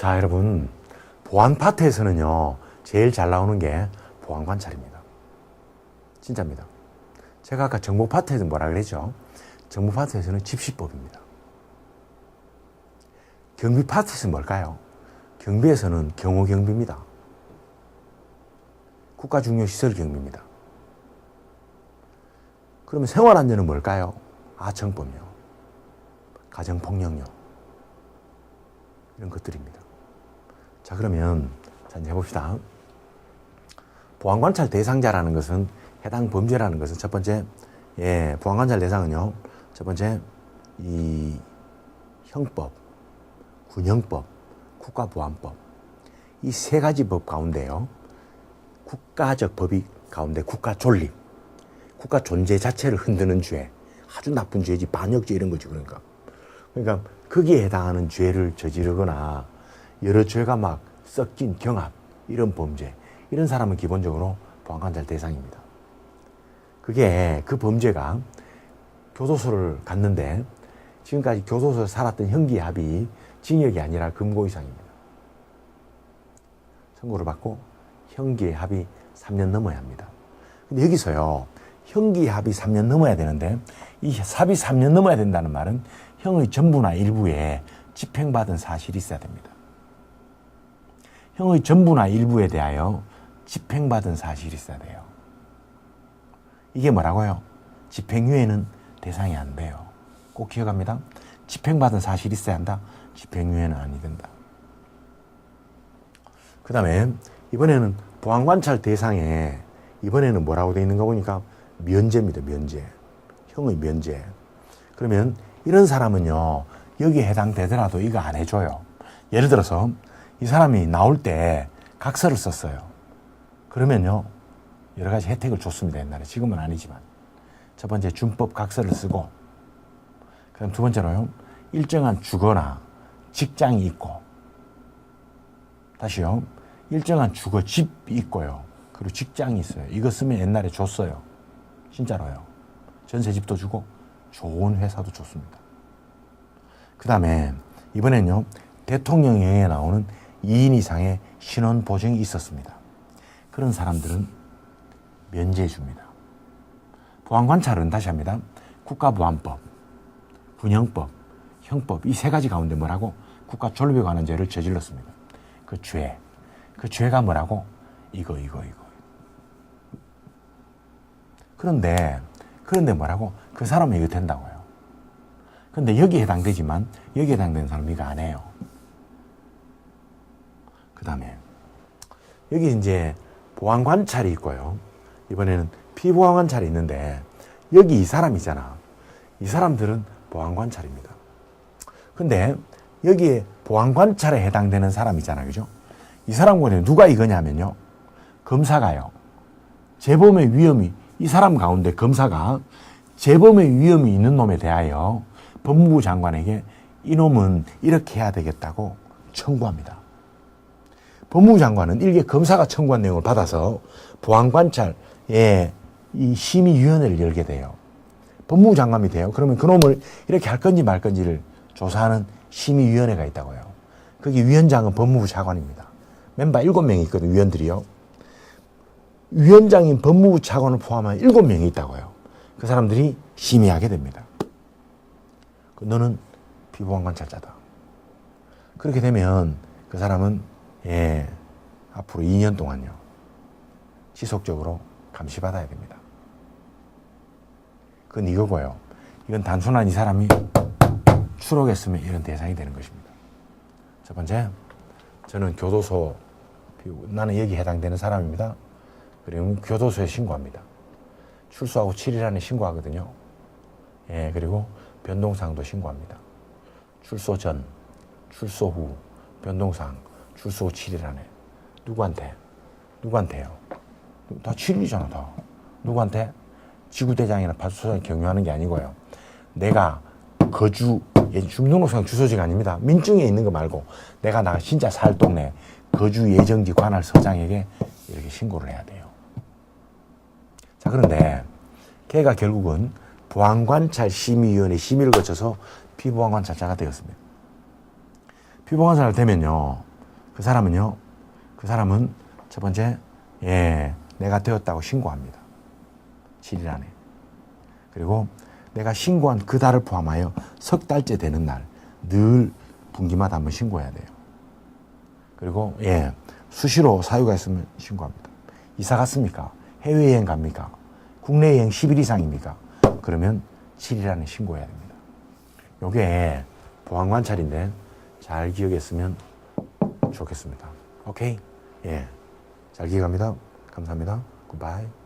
자, 여러분, 보안파트에서는요, 제일 잘 나오는 게 보안관찰입니다. 진짜입니다. 제가 아까 정보파트에서 뭐라 그랬죠? 정보파트에서는 집시법입니다. 경비파트에서는 뭘까요? 경비에서는 경호경비입니다. 국가중요시설경비입니다. 그러면 생활안전은 뭘까요? 아청법요, 가정폭력요, 이런 것들입니다. 자, 그러면 자, 이제 해봅시다. 보안관찰 대상자라는 것은, 해당 범죄라는 것은 첫 번째, 보안관찰 대상은요, 첫 번째 이 형법, 군형법, 국가보안법, 이 세 가지 법 가운데요, 국가적 법이 가운데 국가 존립, 국가 존재 자체를 흔드는 죄, 아주 나쁜 죄지, 반역죄 이런 거지. 그러니까 거기에 해당하는 죄를 저지르거나 여러 죄가 막 섞인 경합, 이런 범죄, 이런 사람은 기본적으로 보안관찰 대상입니다. 그게 그 범죄가 교도소를 갔는데 지금까지 교도소에 살았던 형기의 합이 징역이 아니라 금고 이상입니다. 선고를 받고 형기의 합이 3년 넘어야 합니다. 근데 여기서요, 형기의 합이 3년 넘어야 되는데, 이 합이 3년 넘어야 된다는 말은 형의 전부나 일부에 집행받은 사실이 있어야 됩니다. 형의 전부나 일부에 대하여 집행받은 사실이 있어야 돼요. 이게 뭐라고요? 집행유예는 대상이 안 돼요. 꼭 기억합니다. 집행받은 사실이 있어야 한다. 집행유예는 아니 된다. 그 다음에 이번에는 보안관찰 대상에 이번에는 뭐라고 되어 있는가 보니까 면제입니다. 면제. 형의 면제. 그러면 이런 사람은요, 여기에 해당되더라도 이거 안 해줘요. 예를 들어서 이 사람이 나올 때 각서를 썼어요. 그러면요, 여러 가지 혜택을 줬습니다. 옛날에. 지금은 아니지만. 첫 번째, 준법 각서를 쓰고, 그다음 두 번째로요, 일정한 주거나 직장이 있고, 다시요, 일정한 주거 집이 있고요, 그리고 직장이 있어요. 이거 쓰면 옛날에 줬어요. 진짜로요. 전세집도 주고 좋은 회사도 줬습니다. 그 다음에 이번엔요, 대통령령에 나오는 2인 이상의 신원 보증이 있었습니다. 그런 사람들은 면제해 줍니다. 보안관찰은 다시 합니다. 국가보안법, 군형법, 형법, 이 세 가지 가운데 뭐라고? 국가 존립에 관한 죄를 저질렀습니다. 그 죄가 뭐라고? 이거. 그런데 뭐라고? 그 사람은 이거 된다고요. 근데 여기에 해당되지만 여기에 해당되는 사람은 이거 안 해요. 그 다음에 여기 이제 보안관찰이 있고요. 이번에는 피보안관찰이 있는데 여기 이 사람 있잖아. 이 사람들은 보안관찰입니다. 근데 여기에 보안관찰에 해당되는 사람 있잖아. 그죠? 이 사람과 누가 이거냐면요, 검사가요, 재범의 위험이, 이 사람 가운데 검사가 재범의 위험이 있는 놈에 대하여 법무부 장관에게 이놈은 이렇게 해야 되겠다고 청구합니다. 법무부 장관은 일개 검사가 청구한 내용을 받아서 보안관찰의 이 심의위원회를 열게 돼요. 법무부 장관이 돼요. 그러면 그놈을 이렇게 할 건지 말 건지를 조사하는 심의위원회가 있다고요. 거기 위원장은 법무부 차관입니다. 멤버 7명이 있거든요. 위원들이요. 위원장인 법무부 차관을 포함한 7명이 있다고요. 그 사람들이 심의하게 됩니다. 너는 피보안관찰자다. 그렇게 되면 그 사람은 앞으로 2년 동안요, 지속적으로 감시받아야 됩니다. 그건 이거고요. 이건 단순한 이 사람이 추록했으면 이런 대상이 되는 것입니다. 첫 번째, 저는 교도소, 나는 여기 해당되는 사람입니다. 그리고 교도소에 신고합니다. 출소하고 7일 안에 신고하거든요. 그리고 변동사항도 신고합니다. 출소 전, 출소 후, 변동사항, 출소 후 7일 안에. 누구한테요? 다 7일이잖아, 다. 누구한테? 지구대장이나 파출소장이 경유하는 게 아니고요. 내가 주민등록상 주소지가 아닙니다. 민증에 있는 거 말고 내가 진짜 살 동네 거주 예정지 관할 서장에게 이렇게 신고를 해야 돼요. 자, 그런데 걔가 결국은 보안관찰심의위원회 심의를 거쳐서 피보안관찰자가 되었습니다. 피보안관찰 되면요, 그 사람은요, 그 사람은 첫 번째, 내가 되었다고 신고합니다. 7일 안에. 그리고 내가 신고한 그 달을 포함하여 석 달째 되는 날, 늘 분기마다 한번 신고해야 돼요. 그리고, 수시로 사유가 있으면 신고합니다. 이사 갔습니까? 해외여행 갑니까? 국내 여행 10일 이상입니까? 그러면 7일 안에 신고해야 됩니다. 요게 보안관찰인데 잘 기억했으면 좋겠습니다. 오케이? 잘 기억합니다. 감사합니다. 굿바이.